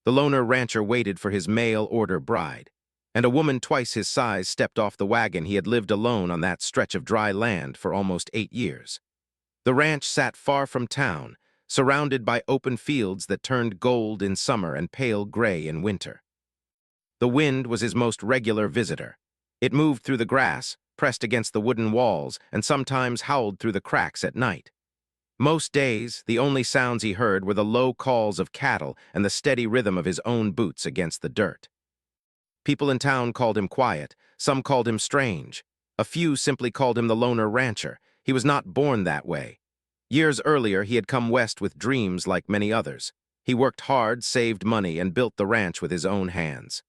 The loner rancher waited for his mail-order bride, and a woman twice his size stepped off the wagon. He had lived alone on that stretch of dry land for almost 8 years. The ranch sat far from town, surrounded by open fields that turned gold in summer and pale gray in winter. The wind was his most regular visitor. It moved through the grass, pressed against the wooden walls, and sometimes howled through the cracks at night. Most days, the only sounds he heard were the low calls of cattle and the steady rhythm of his own boots against the dirt. People in town called him quiet, some called him strange. A few simply called him the loner rancher. He was not born that way. Years earlier, he had come west with dreams like many others. He worked hard, saved money, and built the ranch with his own hands.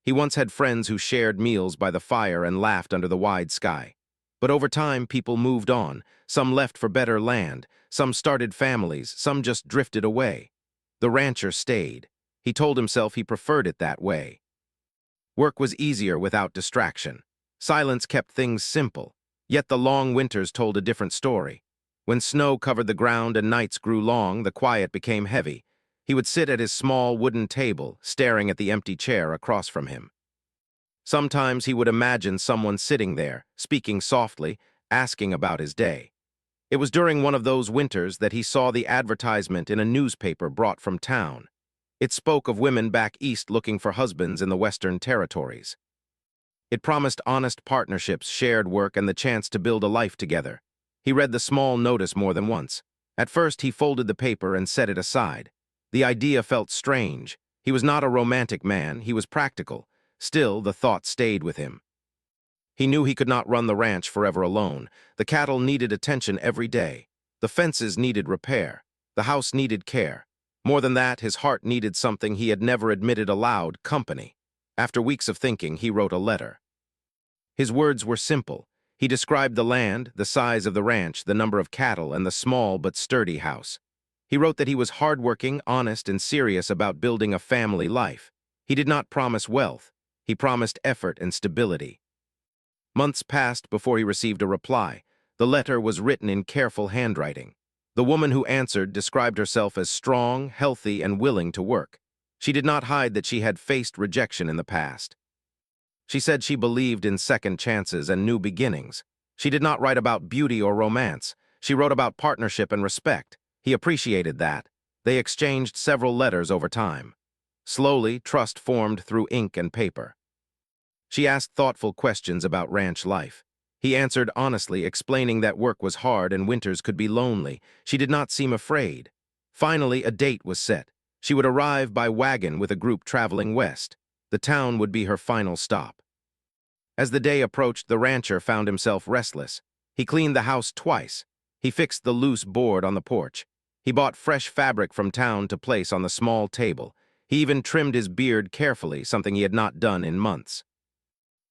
He once had friends who shared meals by the fire and laughed under the wide sky. But over time, people moved on. Some left for better land, some started families, some just drifted away. The rancher stayed. He told himself he preferred it that way. Work was easier without distraction. Silence kept things simple. Yet the long winters told a different story. When snow covered the ground and nights grew long, the quiet became heavy. He would sit at his small wooden table, staring at the empty chair across from him. Sometimes he would imagine someone sitting there, speaking softly, asking about his day. It was during one of those winters that he saw the advertisement in a newspaper brought from town. It spoke of women back east looking for husbands in the Western Territories. It promised honest partnerships, shared work, and the chance to build a life together. He read the small notice more than once. At first, he folded the paper and set it aside. The idea felt strange. He was not a romantic man, he was practical. Still, the thought stayed with him. He knew he could not run the ranch forever alone. The cattle needed attention every day. The fences needed repair. The house needed care. More than that, his heart needed something he had never admitted aloud: company. After weeks of thinking, he wrote a letter. His words were simple. He described the land, the size of the ranch, the number of cattle, and the small but sturdy house. He wrote that he was hardworking, honest, and serious about building a family life. He did not promise wealth. He promised effort and stability. Months passed before he received a reply. The letter was written in careful handwriting. The woman who answered described herself as strong, healthy, and willing to work. She did not hide that she had faced rejection in the past. She said she believed in second chances and new beginnings. She did not write about beauty or romance. She wrote about partnership and respect. He appreciated that. They exchanged several letters over time. Slowly, trust formed through ink and paper. She asked thoughtful questions about ranch life. He answered honestly, explaining that work was hard and winters could be lonely. She did not seem afraid. Finally, a date was set. She would arrive by wagon with a group traveling west. The town would be her final stop. As the day approached, the rancher found himself restless. He cleaned the house twice. He fixed the loose board on the porch. He bought fresh fabric from town to place on the small table. He even trimmed his beard carefully, something he had not done in months.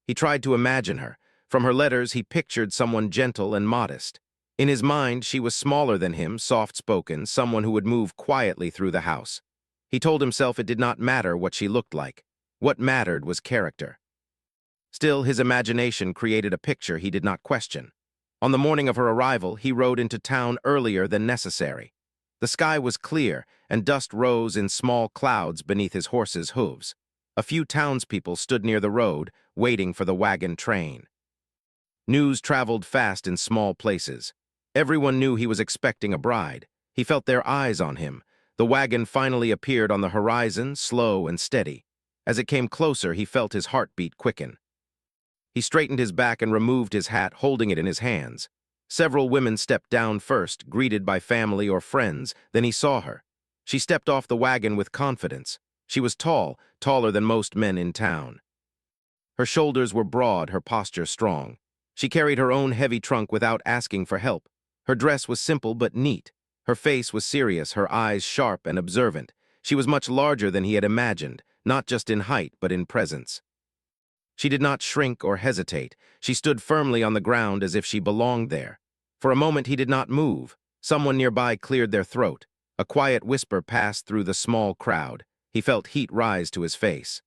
He tried to imagine her. From her letters, he pictured someone gentle and modest. In his mind, she was smaller than him, soft-spoken, someone who would move quietly through the house. He told himself it did not matter what she looked like. What mattered was character. Still, his imagination created a picture he did not question. On the morning of her arrival, he rode into town earlier than necessary. The sky was clear, and dust rose in small clouds beneath his horse's hooves. A few townspeople stood near the road, waiting for the wagon train. News traveled fast in small places. Everyone knew he was expecting a bride. He felt their eyes on him. The wagon finally appeared on the horizon, slow and steady. As it came closer, he felt his heartbeat quicken. He straightened his back and removed his hat, holding it in his hands. Several women stepped down first, greeted by family or friends. Then he saw her. She stepped off the wagon with confidence. She was tall, taller than most men in town. Her shoulders were broad, her posture strong. She carried her own heavy trunk without asking for help. Her dress was simple but neat. Her face was serious, her eyes sharp and observant. She was much larger than he had imagined, not just in height but in presence. She did not shrink or hesitate. She stood firmly on the ground as if she belonged there. For a moment he did not move. Someone nearby cleared their throat. A quiet whisper passed through the small crowd. He felt heat rise to his face.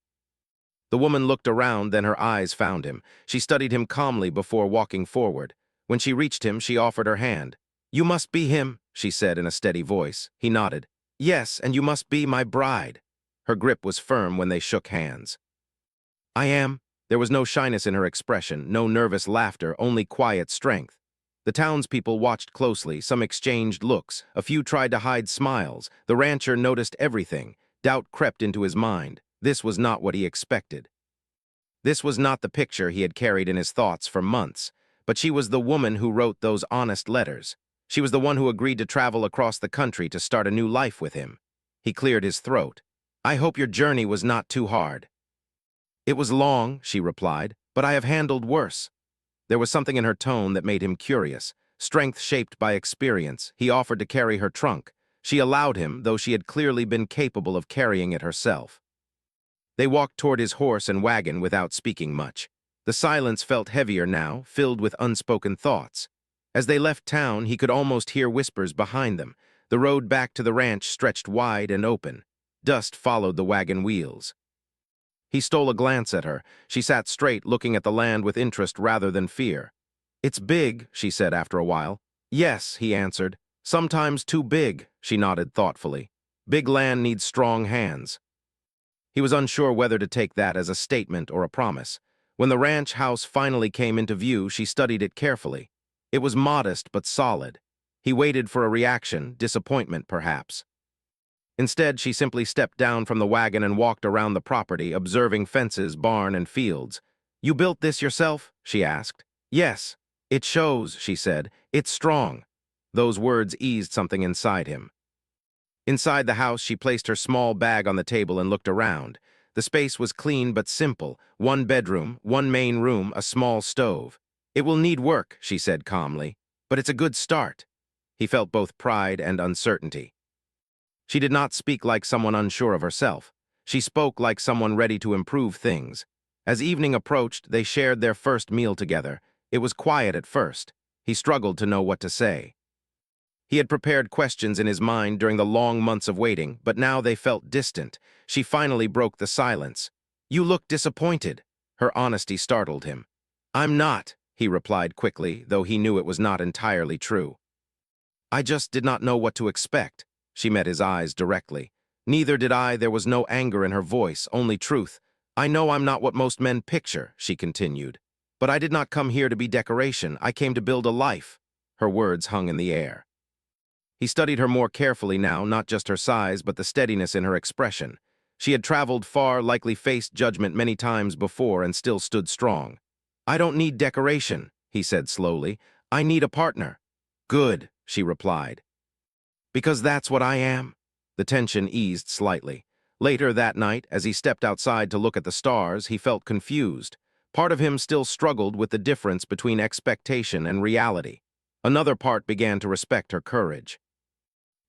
The woman looked around, then her eyes found him. She studied him calmly before walking forward. When she reached him, she offered her hand. "You must be him," she said in a steady voice. He nodded. "Yes, and you must be my bride." Her grip was firm when they shook hands. "I am." There was no shyness in her expression, no nervous laughter, only quiet strength. The townspeople watched closely, some exchanged looks, a few tried to hide smiles. The rancher noticed everything. Doubt crept into his mind. This was not what he expected. This was not the picture he had carried in his thoughts for months, but she was the woman who wrote those honest letters. She was the one who agreed to travel across the country to start a new life with him. He cleared his throat. "I hope your journey was not too hard." "It was long," she replied, "but I have handled worse." There was something in her tone that made him curious. Strength shaped by experience, he offered to carry her trunk. She allowed him, though she had clearly been capable of carrying it herself. They walked toward his horse and wagon without speaking much. The silence felt heavier now, filled with unspoken thoughts. As they left town, he could almost hear whispers behind them. The road back to the ranch stretched wide and open. Dust followed the wagon wheels. He stole a glance at her. She sat straight, looking at the land with interest rather than fear. "It's big," she said after a while. "Yes," he answered. "Sometimes too big," she nodded thoughtfully. "Big land needs strong hands." He was unsure whether to take that as a statement or a promise. When the ranch house finally came into view, she studied it carefully. It was modest but solid. He waited for a reaction, disappointment perhaps. Instead, she simply stepped down from the wagon and walked around the property, observing fences, barn, and fields. "You built this yourself?" she asked. "Yes." "It shows," she said. "It's strong." Those words eased something inside him. Inside the house, she placed her small bag on the table and looked around. The space was clean but simple. One bedroom, one main room, a small stove. "It will need work," she said calmly, "but it's a good start." He felt both pride and uncertainty. She did not speak like someone unsure of herself. She spoke like someone ready to improve things. As evening approached, they shared their first meal together. It was quiet at first. He struggled to know what to say. He had prepared questions in his mind during the long months of waiting, but now they felt distant. She finally broke the silence. "You look disappointed." Her honesty startled him. "I'm not," he replied quickly, though he knew it was not entirely true. "I just did not know what to expect." She met his eyes directly. "Neither did I." There was no anger in her voice, only truth. "I know I'm not what most men picture," she continued. "But I did not come here to be decoration. I came to build a life." Her words hung in the air. He studied her more carefully now, not just her size, but the steadiness in her expression. She had traveled far, likely faced judgment many times before, and still stood strong. "I don't need decoration," he said slowly. "I need a partner." "Good," she replied. "Because that's what I am." The tension eased slightly. Later that night, as he stepped outside to look at the stars, he felt confused. Part of him still struggled with the difference between expectation and reality. Another part began to respect her courage.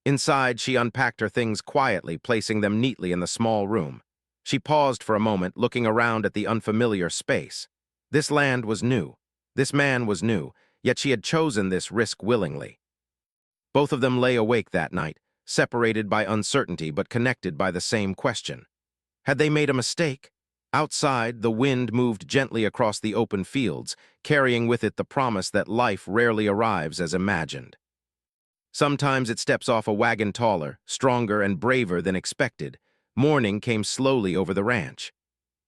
Inside, she unpacked her things quietly, placing them neatly in the small room. She paused for a moment, looking around at the unfamiliar space. This land was new. This man was new, yet she had chosen this risk willingly. Both of them lay awake that night, separated by uncertainty but connected by the same question. Had they made a mistake? Outside, the wind moved gently across the open fields, carrying with it the promise that life rarely arrives as imagined. Sometimes it steps off a wagon taller, stronger, and braver than expected. Morning came slowly over the ranch.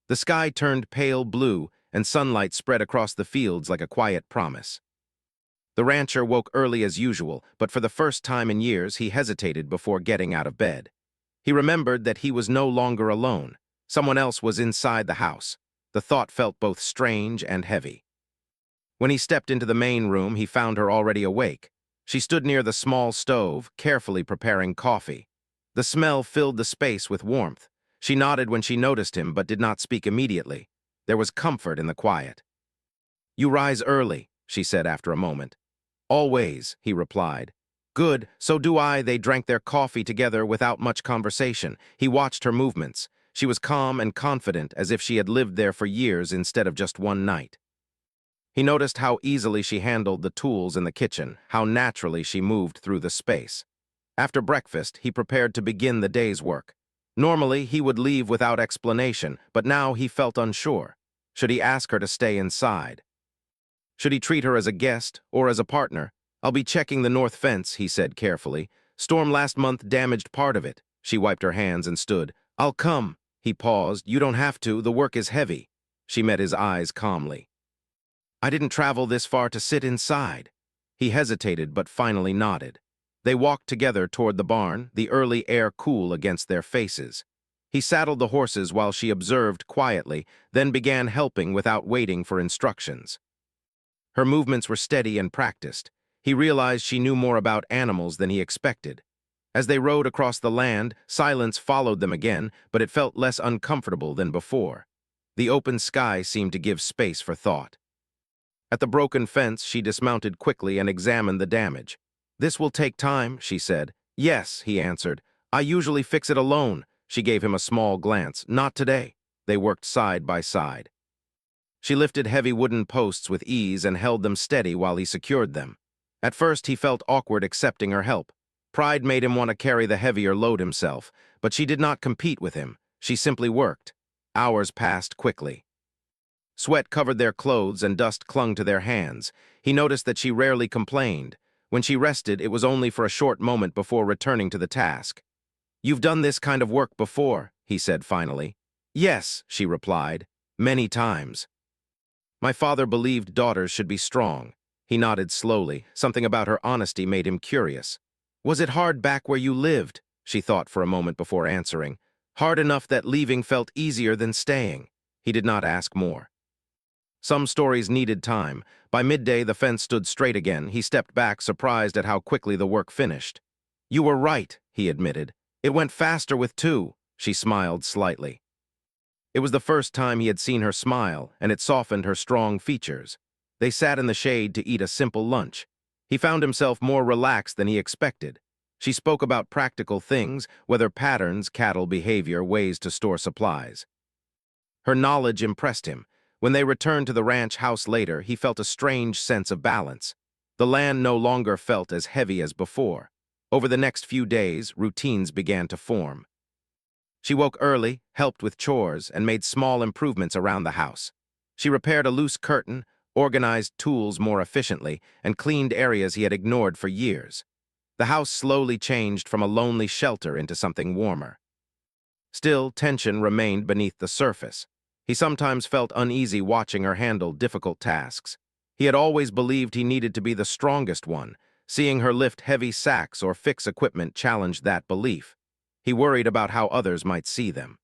The sky turned pale blue, and sunlight spread across the fields like a quiet promise. The rancher woke early as usual, but for the first time in years he hesitated before getting out of bed. He remembered that he was no longer alone. Someone else was inside the house. The thought felt both strange and heavy. When he stepped into the main room, he found her already awake. She stood near the small stove, carefully preparing coffee. The smell filled the space with warmth. She nodded when she noticed him, but did not speak immediately. There was comfort in the quiet. "You rise early," she said after a moment. "Always," he replied. "Good, so do I." They drank their coffee together without much conversation. He watched her movements. She was calm and confident, as if she had lived there for years instead of just one night. He noticed how easily she handled the tools in the kitchen, how naturally she moved through the space. After breakfast, he prepared to begin the day's work. Normally, he would leave without explanation, but now he felt unsure. Should he ask her to stay inside? Should he treat her as a guest or as a partner? "I'll be checking the north fence," he said carefully. "Storm last month damaged part of it." She wiped her hands and stood. I'll come. He paused. You don't have to. The work is heavy. She met his eyes calmly. I didn't travel this far to sit inside. He hesitated but finally nodded. They walked together toward the barn, the early air cool against their faces. He saddled the horses while she observed quietly, then began helping without waiting for instructions. Her movements were steady and practiced. He realized she knew more about animals than he expected. As they rode across the land, silence followed them again, but it felt less uncomfortable than before. The open sky seemed to give space for thought. At the broken fence, she dismounted quickly and examined the damage. This will take time, she said. Yes, he answered. I usually fix it alone. She gave him a small glance. Not today. They worked side by side. She lifted heavy wooden posts with ease and held them steady while he secured them. At first, he felt awkward accepting her help. Pride made him want to carry the heavier load himself, but she did not compete with him. She simply worked. Hours passed quickly. Sweat covered their clothes and dust clung to their hands. He noticed that she rarely complained. When she rested, it was only for a short moment before returning to the task. You've done this kind of work before, he said finally. Yes, she replied, many times. My father believed daughters should be strong. He nodded slowly. Something about her honesty made him curious. Was it hard back where you lived? She thought for a moment before answering. Hard enough that leaving felt easier than staying. He did not ask more. Some stories needed time. By midday, the fence stood straight again. He stepped back, surprised at how quickly the work finished. You were right, he admitted. It went faster with two. She smiled slightly. It was the first time he had seen her smile, and it softened her strong features. They sat in the shade to eat a simple lunch. He found himself more relaxed than he expected. She spoke about practical things, whether patterns, cattle behavior, ways to store supplies. Her knowledge impressed him. When they returned to the ranch house later, he felt a strange sense of balance. The land no longer felt as heavy as before. Over the next few days, routines began to form. She woke early, helped with chores, and made small improvements around the house. She repaired a loose curtain, organized tools more efficiently, and cleaned areas he had ignored for years. The house slowly changed from a lonely shelter into something warmer. Still, tension remained beneath the surface. He sometimes felt uneasy watching her handle difficult tasks. He had always believed he needed to be the strongest one. Seeing her lift heavy sacks or fix equipment challenged that belief. He worried about how others might see them.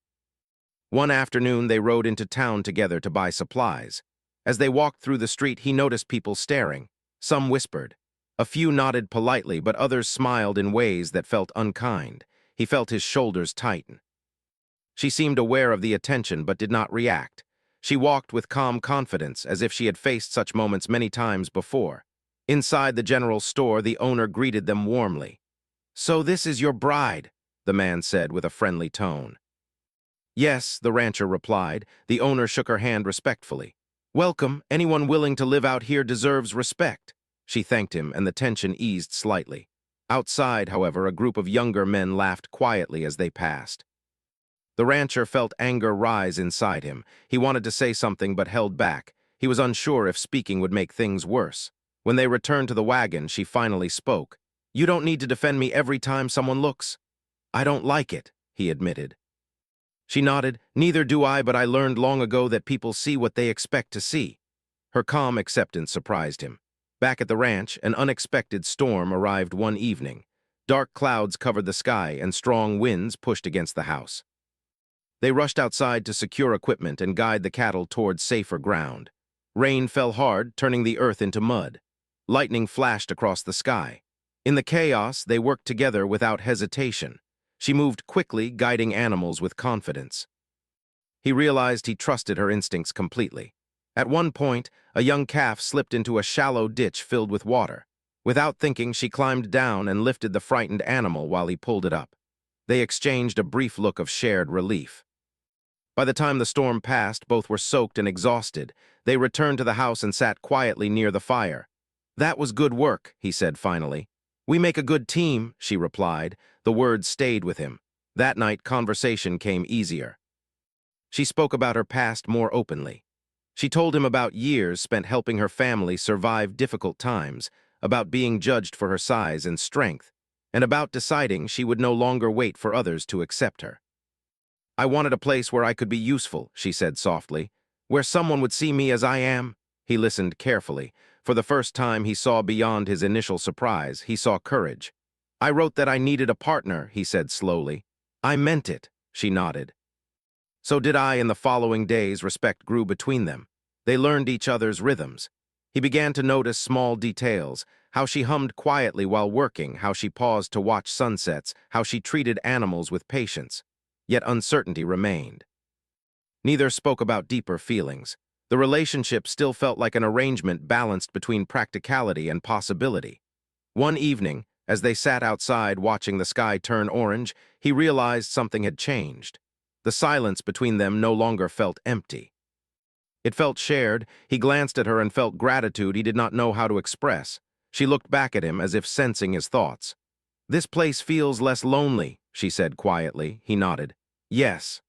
One afternoon, they rode into town together to buy supplies. As they walked through the street, he noticed people staring. Some whispered. A few nodded politely, but others smiled in ways that felt unkind. He felt his shoulders tighten. She seemed aware of the attention but did not react. She walked with calm confidence, as if she had faced such moments many times before. Inside the general store, the owner greeted them warmly. "So this is your bride," the man said with a friendly tone. "Yes," the rancher replied. The owner shook her hand respectfully. "Welcome. Anyone willing to live out here deserves respect." She thanked him, and the tension eased slightly. Outside, however, a group of younger men laughed quietly as they passed. The rancher felt anger rise inside him. He wanted to say something but held back. He was unsure if speaking would make things worse. When they returned to the wagon, she finally spoke. "You don't need to defend me every time someone looks." "I don't like it," he admitted. She nodded. "Neither do I, but I learned long ago that people see what they expect to see." Her calm acceptance surprised him. Back at the ranch, an unexpected storm arrived one evening. Dark clouds covered the sky and strong winds pushed against the house. They rushed outside to secure equipment and guide the cattle towards safer ground. Rain fell hard, turning the earth into mud. Lightning flashed across the sky. In the chaos, they worked together without hesitation. She moved quickly, guiding animals with confidence. He realized he trusted her instincts completely. At one point, a young calf slipped into a shallow ditch filled with water. Without thinking, she climbed down and lifted the frightened animal while he pulled it up. They exchanged a brief look of shared relief. By the time the storm passed, both were soaked and exhausted. They returned to the house and sat quietly near the fire. "That was good work," he said finally. "We make a good team," she replied. The words stayed with him. That night, conversation came easier. She spoke about her past more openly. She told him about years spent helping her family survive difficult times, about being judged for her size and strength, and about deciding she would no longer wait for others to accept her. I wanted a place where I could be useful, she said softly. Where someone would see me as I am. He listened carefully. For the first time he saw beyond his initial surprise. He saw courage. I wrote that I needed a partner, he said slowly. I meant it, she nodded. So did I. In the following days, respect grew between them. They learned each other's rhythms. He began to notice small details, how she hummed quietly while working, how she paused to watch sunsets, how she treated animals with patience. Yet uncertainty remained. Neither spoke about deeper feelings. The relationship still felt like an arrangement balanced between practicality and possibility. One evening, as they sat outside watching the sky turn orange, he realized something had changed. The silence between them no longer felt empty. It felt shared. He glanced at her and felt gratitude he did not know how to express. She looked back at him as if sensing his thoughts. This place feels less lonely, she said quietly. He nodded. Yes.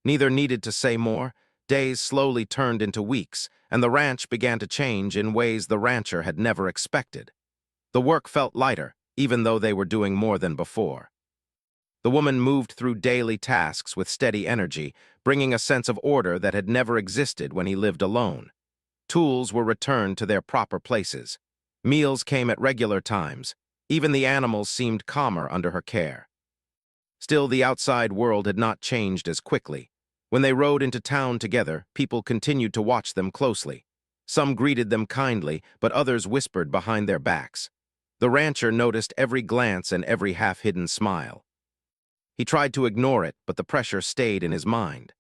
Neither needed to say more. Days slowly turned into weeks, and the ranch began to change in ways the rancher had never expected. The work felt lighter, even though they were doing more than before. The woman moved through daily tasks with steady energy, bringing a sense of order that had never existed when he lived alone. Tools were returned to their proper places. Meals came at regular times. Even the animals seemed calmer under her care. Still, the outside world had not changed as quickly. When they rode into town together, people continued to watch them closely. Some greeted them kindly, but others whispered behind their backs. The rancher noticed every glance and every half-hidden smile. He tried to ignore it, but the pressure stayed in his mind.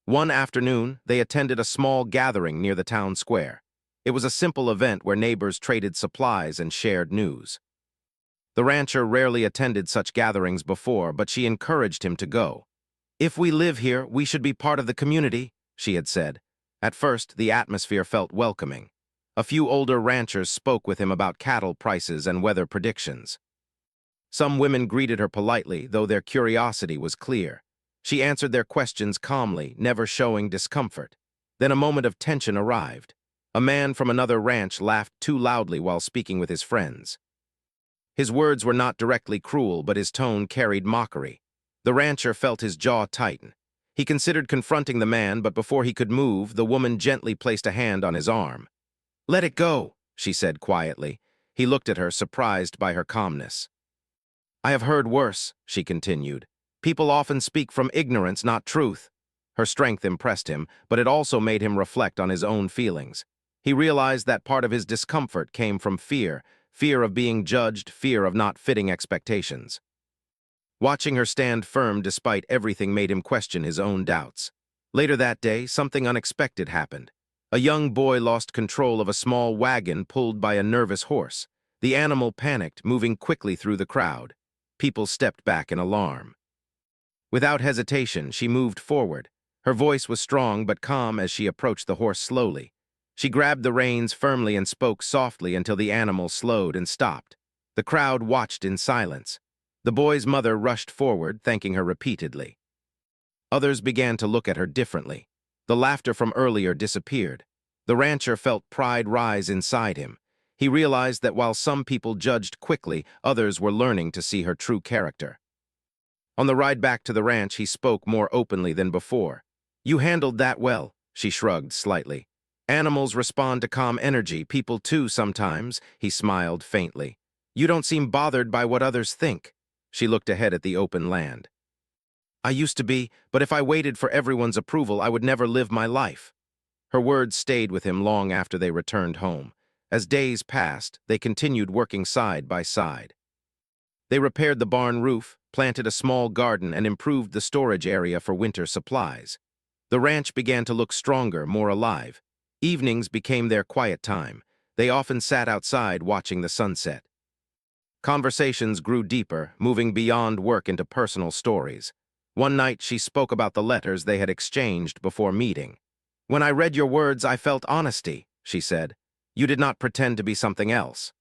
One afternoon, they attended a small gathering near the town square. It was a simple event where neighbors traded supplies and shared news. The rancher rarely attended such gatherings before, but she encouraged him to go. If we live here, we should be part of the community, she had said. At first, the atmosphere felt welcoming. A few older ranchers spoke with him about cattle prices and weather predictions. Some women greeted her politely, though their curiosity was clear. She answered their questions calmly, never showing discomfort. Then a moment of tension arrived. A man from another ranch laughed too loudly while speaking with his friends. His words were not directly cruel, but his tone carried mockery. The rancher felt his jaw tighten. He considered confronting the man, but before he could move, the woman gently placed a hand on his arm. "Let it go," she said quietly. He looked at her, surprised by her calmness. "I have heard worse," she continued. "People often speak from ignorance, not truth." Her strength impressed him, but it also made him reflect on his own feelings. He realized that part of his discomfort came from fear of being judged, fear of not fitting expectations. Watching her stand firm despite everything made him question his own doubts. Later that day, something unexpected happened. A young boy lost control of a small wagon pulled by a nervous horse. The animal panicked, moving quickly through the crowd. People stepped back in alarm. Without hesitation, she moved forward. Her voice was strong but calm as she approached the horse slowly. She grabbed the reins firmly and spoke softly until the animal slowed and stopped. The crowd watched in silence. The boy's mother rushed forward, thanking her repeatedly. Others began to look at her differently. The laughter from earlier disappeared. The rancher felt pride rise inside him. He realized that while some people judged quickly, others were learning to see her true character. On the ride back to the ranch, he spoke more openly than before. "You handled that well," she shrugged slightly. "Animals respond to calm energy, people too sometimes," he smiled faintly. "You don't seem bothered by what others think." She looked ahead at the open land. "I used to be, but if I waited for everyone's approval, I would never live my life." Her words stayed with him long after they returned home. As days passed, they continued working side by side. They repaired the barn roof, planted a small garden, and improved the storage area for winter supplies. The ranch began to look stronger, more alive. Evenings became their quiet time. They often sat outside watching the sunset. Conversations grew deeper, moving beyond work into personal stories. One night, she spoke about the letters they had exchanged before meeting. "When I read your words, I felt honesty," she said. "You did not pretend to be something else."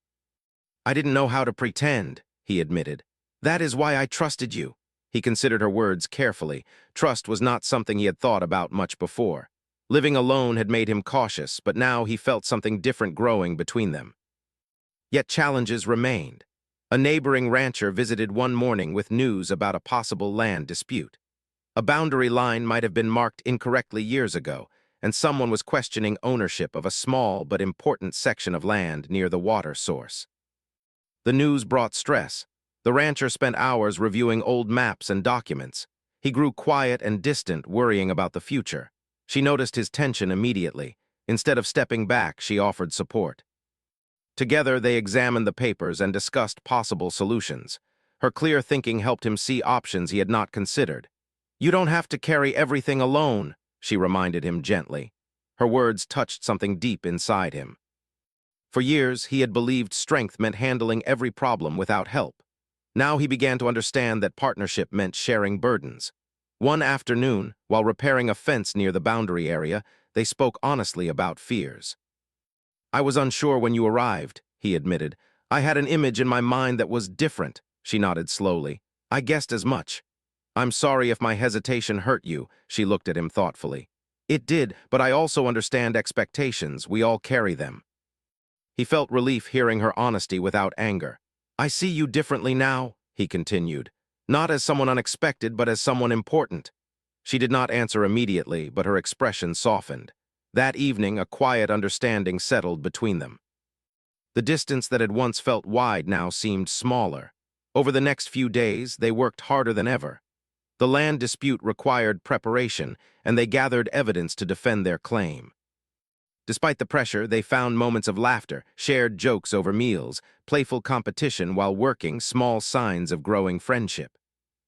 "I didn't know how to pretend," he admitted. "That is why I trusted you." He considered her words carefully. Trust was not something he had thought about much before. Living alone had made him cautious, but now he felt something different growing between them. Yet challenges remained. A neighboring rancher visited one morning with news about a possible land dispute. A boundary line might have been marked incorrectly years ago, and someone was questioning ownership of a small but important section of land near the water source. The news brought stress. The rancher spent hours reviewing old maps and documents. He grew quiet and distant, worrying about the future. She noticed his tension immediately. Instead of stepping back, she offered support. Together, they examined the papers and discussed possible solutions. Her clear thinking helped him see options he had not considered. "You don't have to carry everything alone," she reminded him gently. Her words touched something deep inside him. For years, he had believed strength meant handling every problem without help. Now he began to understand that partnership meant sharing burdens. One afternoon, while repairing a fence near the boundary area, they spoke honestly about fears. "I was unsure when you arrived," he admitted. "I had an image in my mind that was different." She nodded slowly. "I guessed as much." "I'm sorry if my hesitation hurt you," she looked at him thoughtfully. "It did, but I also understand expectations. We all carry them." He felt relief hearing her honesty without anger. "I see you differently now," he continued. "Not as someone unexpected, but as someone important." She did not answer immediately, but her expression softened. That evening, a quiet understanding settled between them. The distance that had once felt wide now seemed smaller. Over the next few days, they worked harder than ever. The land dispute required preparation, and they gathered evidence to defend their claim. Despite the pressure, they found moments of laughter, shared jokes over meals, playful competition while working, small signs of growing friendship.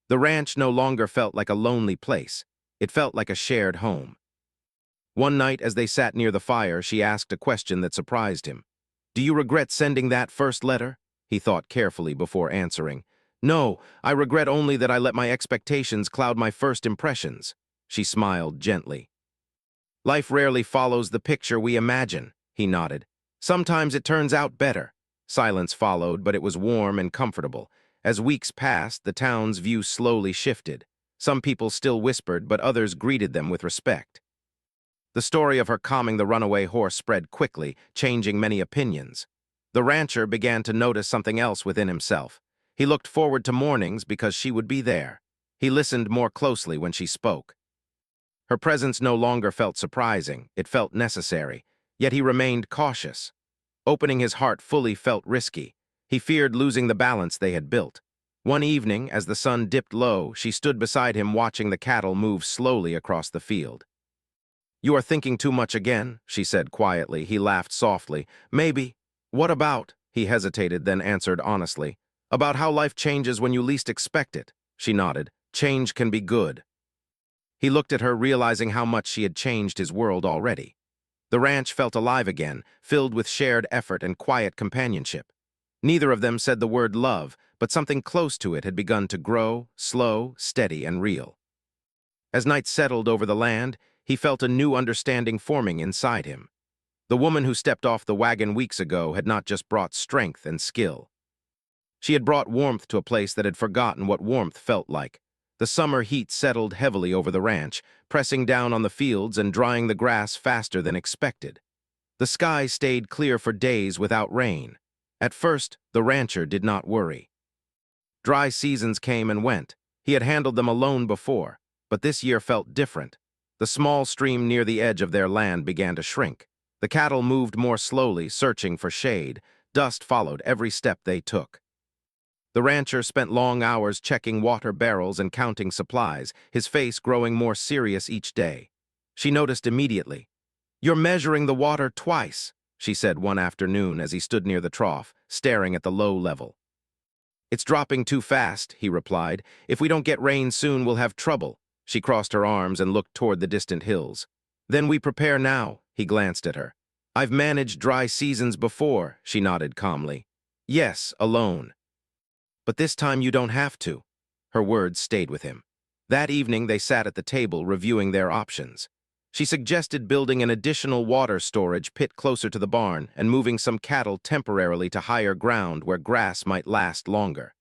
The ranch no longer felt like a lonely place. It felt like a shared home. One night, as they sat near the fire, she asked a question that surprised him. "Do you regret sending that first letter?" He thought carefully before answering. "No, I regret only that I let my expectations cloud my first impressions." She smiled gently. "Life rarely follows the picture we imagine," he nodded. "Sometimes it turns out better." Silence followed, but it was warm and comfortable. As weeks passed, the town's view slowly shifted. Some people still whispered, but others greeted them with respect. The story of her calming the runaway horse spread quickly, changing many opinions. The rancher began to notice something else within himself. He looked forward to mornings because she would be there. He listened more closely when she spoke. Her presence no longer felt surprising, it felt necessary, yet he remained cautious. Opening his heart fully felt risky. He feared losing the balance they had built. One evening, as the sun dipped low, she stood beside him watching the cattle move slowly across the field. "You are thinking too much again," she said quietly. He laughed softly. "Maybe." "What about?" He hesitated, then answered honestly. "About how life changes when you least expect it." She nodded. "Change can be good." He looked at her, realizing how much she had changed his world already. The ranch felt alive again, filled with shared effort and quiet companionship. Neither of them said the word love, but something close to it had begun to grow, slow, steady, and real. As night settled over the land, he felt a new understanding forming inside him. The woman who stepped off the wagon weeks ago had not just brought strength and skill. She had brought warmth to a place that had forgotten what warmth felt like. The summer heat settled heavily over the ranch, pressing down on the fields and drying the grass faster than expected. The sky stayed clear for days without rain. At first, the rancher did not worry. Dry seasons came and went. He had handled them alone before, but this year felt different. The small stream near the edge of their land began to shrink. The cattle moved more slowly, searching for shade. Dust followed every step they took. The rancher spent long hours checking water barrels and counting supplies, his face growing more serious each day. She noticed immediately. "You're measuring the water twice," she said one afternoon as he stood near the trough, staring at the low level. "It's dropping too fast," he replied. "If we don't get rain soon, we'll have trouble." She crossed her arms and looked toward the distant hills. "Then we prepare now," he glanced at her. "I've managed dry seasons before," she nodded calmly. "Yes, alone. But this time you don't have to." Her words stayed with him. That evening they sat at the table reviewing their options. She suggested building an additional water storage pit closer to the barn and moving some cattle temporarily to higher ground where grass might last longer.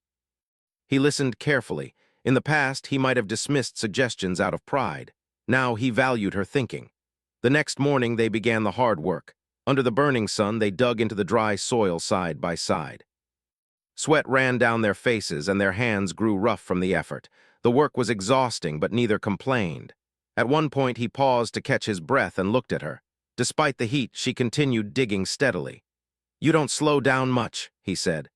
He listened carefully. In the past, he might have dismissed suggestions out of pride. Now he valued her thinking. The next morning they began the hard work. Under the burning sun, they dug into the dry soil side by side. Sweat ran down their faces and their hands grew rough from the effort. The work was exhausting, but neither complained. At one point, he paused to catch his breath and looked at her. Despite the heat, she continued digging steadily. "You don't slow down much," he said.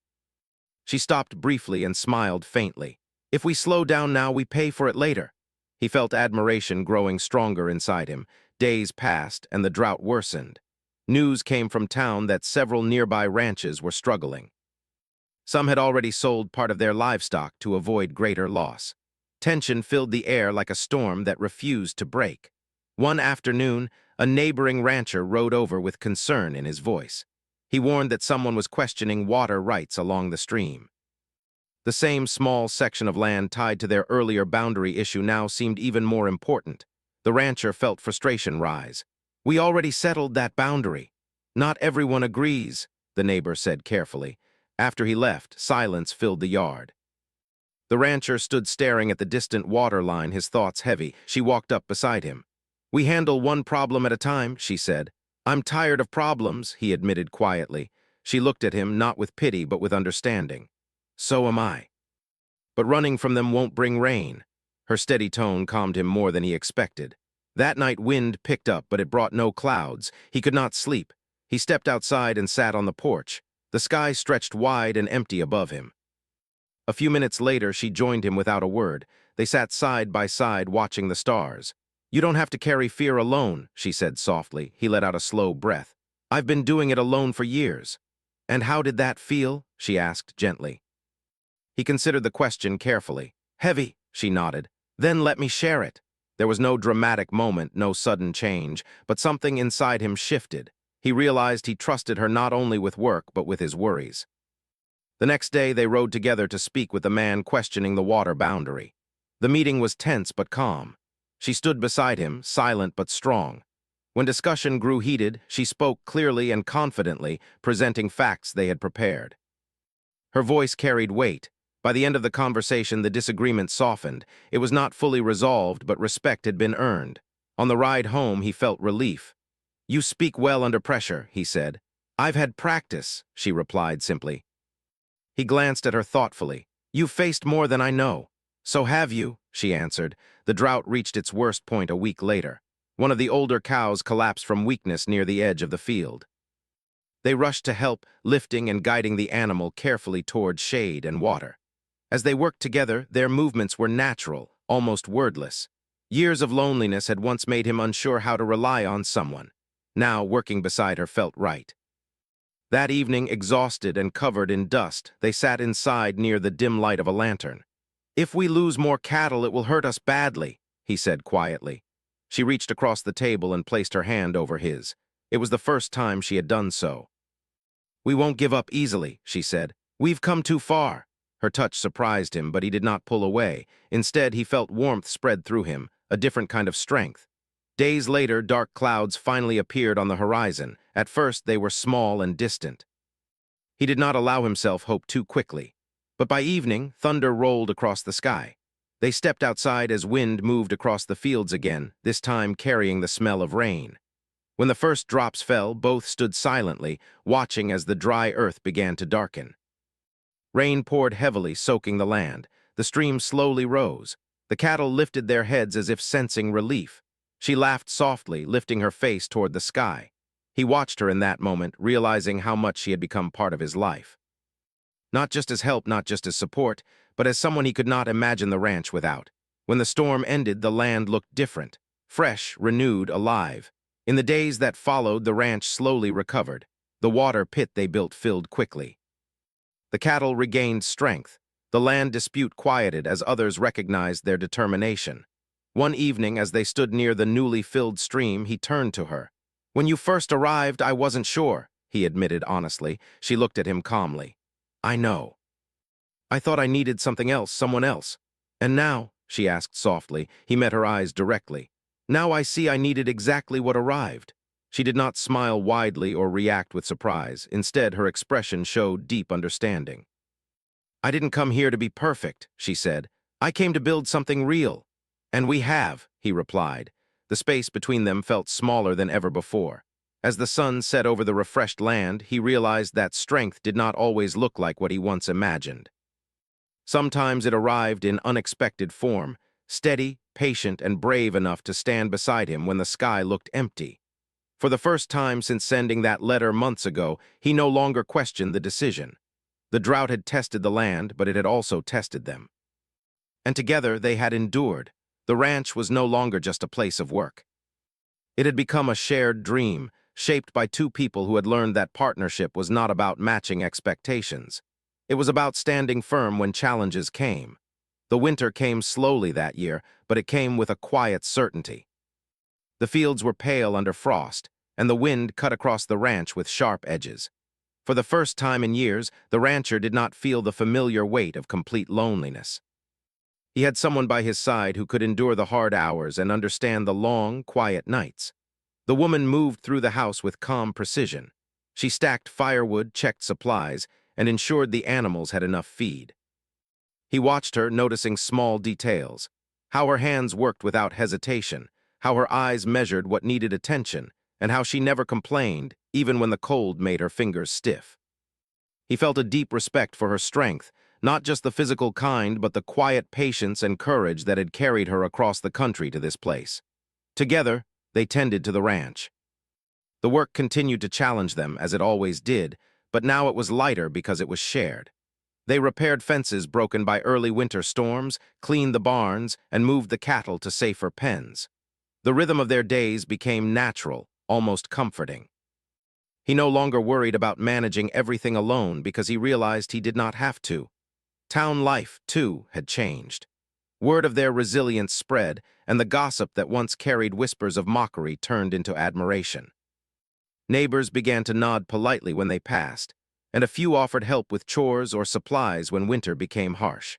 She stopped briefly and smiled faintly. "If we slow down now, we pay for it later." He felt admiration growing stronger inside him. Days passed, and the drought worsened. News came from town that several nearby ranches were struggling. Some had already sold part of their livestock to avoid greater loss. Tension filled the air like a storm that refused to break. One afternoon, a neighboring rancher rode over with concern in his voice. He warned that someone was questioning water rights along the stream. The same small section of land tied to their earlier boundary issue now seemed even more important. The rancher felt frustration rise. "We already settled that boundary." "Not everyone agrees," the neighbor said carefully. After he left, silence filled the yard. The rancher stood staring at the distant water line, his thoughts heavy. She walked up beside him. "We handle one problem at a time," she said. "I'm tired of problems," he admitted quietly. She looked at him, not with pity, but with understanding. "So am I. But running from them won't bring rain." Her steady tone calmed him more than he expected. That night wind picked up, but it brought no clouds. He could not sleep. He stepped outside and sat on the porch. The sky stretched wide and empty above him. A few minutes later, she joined him without a word. They sat side by side, watching the stars. "You don't have to carry fear alone," she said softly. He let out a slow breath. "I've been doing it alone for years." "And how did that feel?" she asked gently. He considered the question carefully. "Heavy," she nodded. "Then let me share it." There was no dramatic moment, no sudden change, but something inside him shifted. He realized he trusted her not only with work, but with his worries. The next day, they rode together to speak with the man questioning the water boundary. The meeting was tense but calm. She stood beside him, silent but strong. When discussion grew heated, she spoke clearly and confidently, presenting facts they had prepared. Her voice carried weight. By the end of the conversation, the disagreement softened. It was not fully resolved, but respect had been earned. On the ride home, he felt relief. "You speak well under pressure," he said. "I've had practice," she replied simply. He glanced at her thoughtfully. "You've faced more than I know." "So have you," she answered. The drought reached its worst point a week later. One of the older cows collapsed from weakness near the edge of the field. They rushed to help, lifting and guiding the animal carefully toward shade and water. As they worked together, their movements were natural, almost wordless. Years of loneliness had once made him unsure how to rely on someone. Now, working beside her felt right. That evening, exhausted and covered in dust, they sat inside near the dim light of a lantern. "If we lose more cattle, it will hurt us badly," he said quietly. She reached across the table and placed her hand over his. It was the first time she had done so. "We won't give up easily," she said. "We've come too far." Her touch surprised him, but he did not pull away. Instead, he felt warmth spread through him, a different kind of strength. Days later, dark clouds finally appeared on the horizon. At first, they were small and distant. He did not allow himself hope too quickly. But by evening, thunder rolled across the sky. They stepped outside as wind moved across the fields again, this time carrying the smell of rain. When the first drops fell, both stood silently, watching as the dry earth began to darken. Rain poured heavily, soaking the land. The stream slowly rose. The cattle lifted their heads as if sensing relief. She laughed softly, lifting her face toward the sky. He watched her in that moment, realizing how much she had become part of his life. Not just as help, not just as support, but as someone he could not imagine the ranch without. When the storm ended, the land looked different. Fresh, renewed, alive. In the days that followed, the ranch slowly recovered. The water pit they built filled quickly. The cattle regained strength. The land dispute quieted as others recognized their determination. One evening, as they stood near the newly filled stream, he turned to her. "When you first arrived, I wasn't sure," he admitted honestly. She looked at him calmly. "I know. I thought I needed something else, someone else. And now," she asked softly, he met her eyes directly. "Now I see I needed exactly what arrived." She did not smile widely or react with surprise. Instead, her expression showed deep understanding. "I didn't come here to be perfect," she said. "I came to build something real." "And we have," he replied. The space between them felt smaller than ever before. As the sun set over the refreshed land, he realized that strength did not always look like what he once imagined. Sometimes it arrived in unexpected form, steady, patient, and brave enough to stand beside him when the sky looked empty. For the first time since sending that letter months ago, he no longer questioned the decision. The drought had tested the land, but it had also tested them. And together they had endured. The ranch was no longer just a place of work. It had become a shared dream, shaped by two people who had learned that partnership was not about matching expectations. It was about standing firm when challenges came. The winter came slowly that year, but it came with a quiet certainty. The fields were pale under frost, and the wind cut across the ranch with sharp edges. For the first time in years, the rancher did not feel the familiar weight of complete loneliness. He had someone by his side who could endure the hard hours and understand the long, quiet nights. The woman moved through the house with calm precision. She stacked firewood, checked supplies, and ensured the animals had enough feed. He watched her, noticing small details, how her hands worked without hesitation, how her eyes measured what needed attention, and how she never complained, even when the cold made her fingers stiff. He felt a deep respect for her strength, not just the physical kind, but the quiet patience and courage that had carried her across the country to this place. Together, they tended to the ranch. The work continued to challenge them, as it always did, but now it was lighter because it was shared. They repaired fences broken by early winter storms, cleaned the barns, and moved the cattle to safer pens. The rhythm of their days became natural, almost comforting. He no longer worried about managing everything alone because he realized he did not have to. Town life, too, had changed. Word of their resilience spread, and the gossip that once carried whispers of mockery turned into admiration. Neighbors began to nod politely when they passed, and a few offered help with chores or supplies when winter became harsh.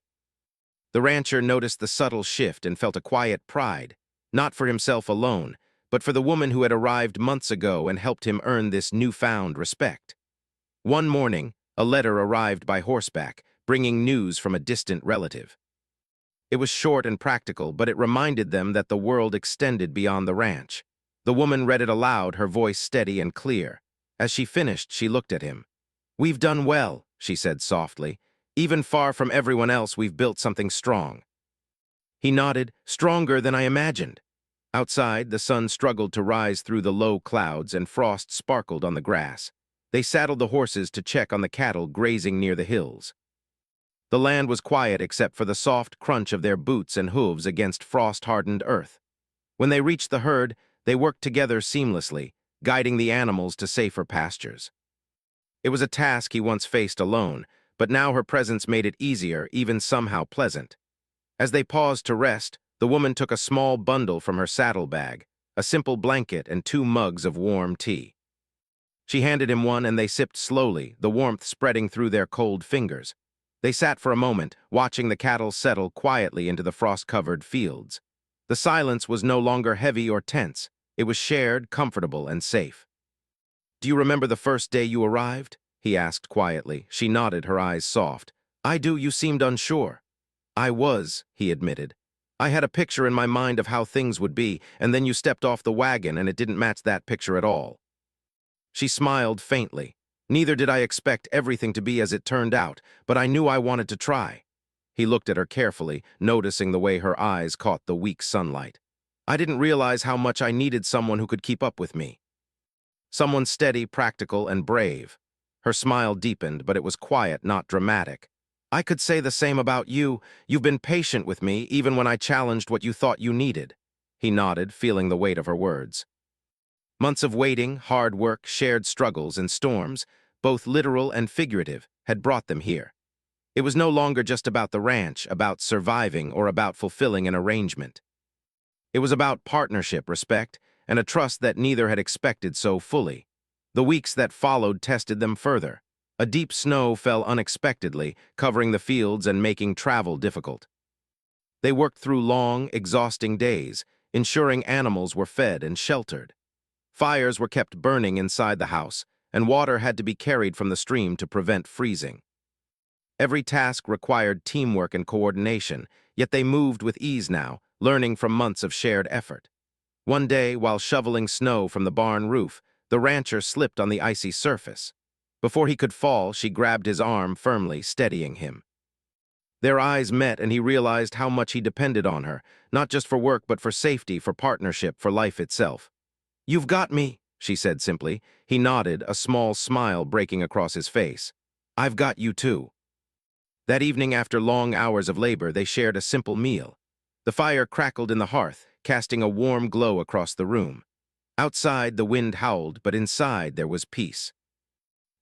The rancher noticed the subtle shift and felt a quiet pride, not for himself alone, but for the woman who had arrived months ago and helped him earn this newfound respect. One morning, a letter arrived by horseback, bringing news from a distant relative. It was short and practical, but it reminded them that the world extended beyond the ranch. The woman read it aloud, her voice steady and clear. As she finished, she looked at him. "We've done well," she said softly. "Even far from everyone else, we've built something strong." He nodded, "Stronger than I imagined." Outside, the sun struggled to rise through the low clouds and frost sparkled on the grass. They saddled the horses to check on the cattle grazing near the hills. The land was quiet except for the soft crunch of their boots and hooves against frost-hardened earth. When they reached the herd, they worked together seamlessly, guiding the animals to safer pastures. It was a task he once faced alone, but now her presence made it easier, even somehow pleasant. As they paused to rest, the woman took a small bundle from her saddlebag, a simple blanket and 2 mugs of warm tea. She handed him one and they sipped slowly, the warmth spreading through their cold fingers. They sat for a moment, watching the cattle settle quietly into the frost-covered fields. The silence was no longer heavy or tense. It was shared, comfortable, and safe. "Do you remember the first day you arrived?" he asked quietly. She nodded, her eyes soft. "I do. You seemed unsure." "I was," he admitted. "I had a picture in my mind of how things would be, and then you stepped off the wagon and it didn't match that picture at all." She smiled faintly. "Neither did I expect everything to be as it turned out, but I knew I wanted to try." He looked at her carefully, noticing the way her eyes caught the weak sunlight. "I didn't realize how much I needed someone who could keep up with me. Someone steady, practical, and brave." Her smile deepened, but it was quiet, not dramatic. "I could say the same about you. You've been patient with me, even when I challenged what you thought you needed." He nodded, feeling the weight of her words. Months of waiting, hard work, shared struggles, and storms, both literal and figurative, had brought them here. It was no longer just about the ranch, about surviving, or about fulfilling an arrangement. It was about partnership, respect, and a trust that neither had expected so fully. The weeks that followed tested them further. A deep snow fell unexpectedly, covering the fields and making travel difficult. They worked through long, exhausting days, ensuring animals were fed and sheltered. Fires were kept burning inside the house, and water had to be carried from the stream to prevent freezing. Every task required teamwork and coordination, yet they moved with ease now, learning from months of shared effort. One day, while shoveling snow from the barn roof, the rancher slipped on the icy surface. Before he could fall, she grabbed his arm firmly, steadying him. Their eyes met and he realized how much he depended on her, not just for work but for safety, for partnership, for life itself. "You've got me," she said simply. He nodded, a small smile breaking across his face. "I've got you too." That evening, after long hours of labor, they shared a simple meal. The fire crackled in the hearth, casting a warm glow across the room. Outside, the wind howled, but inside there was peace.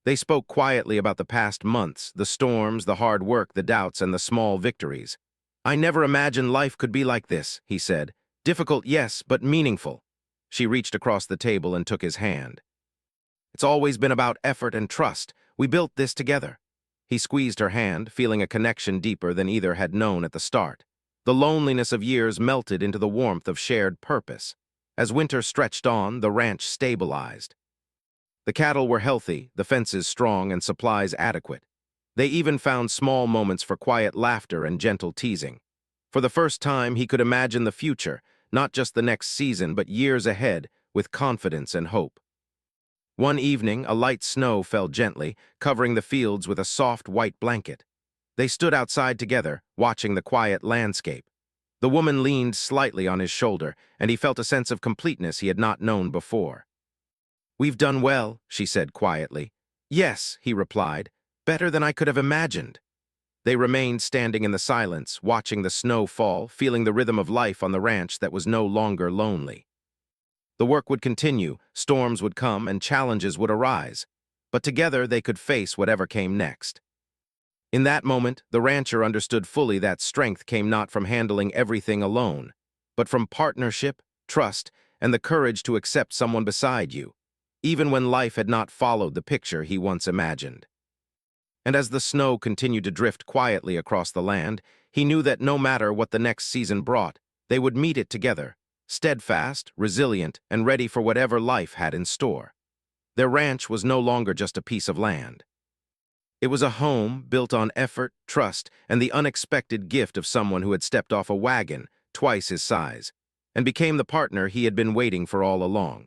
They spoke quietly about the past months, the storms, the hard work, the doubts, and the small victories. "I never imagined life could be like this," he said. "Difficult, yes, but meaningful." She reached across the table and took his hand. "It's always been about effort and trust. We built this together." He squeezed her hand, feeling a connection deeper than either had known at the start. The loneliness of years melted into the warmth of shared purpose. As winter stretched on, the ranch stabilized. The cattle were healthy, the fences strong, and supplies adequate. They even found small moments for quiet laughter and gentle teasing. For the first time, he could imagine the future, not just the next season, but years ahead, with confidence and hope. One evening, a light snow fell gently, covering the fields with a soft white blanket. They stood outside together, watching the quiet landscape. The woman leaned slightly on his shoulder, and he felt a sense of completeness he had not known before. "We've done well," she said quietly. "Yes," he replied, "better than I could have imagined." They remained standing in the silence, watching the snow fall, feeling the rhythm of life on the ranch that was no longer lonely. The work would continue, storms would come, and challenges would arise. But together they could face whatever came next. In that moment, the rancher understood fully that strength came not from handling everything alone, but from partnership, trust, and the courage to accept someone beside you, even when life had not followed the picture he once imagined. And as the snow continued to drift quietly across the land, he knew that no matter what the next season brought, they would meet it together, steadfast, resilient, and ready for whatever life had in store. Their ranch was no longer just a piece of land. It was a home built on effort, trust, and the unexpected gift of someone who had stepped off a wagon, twice his size, and became the partner he had been waiting for all along.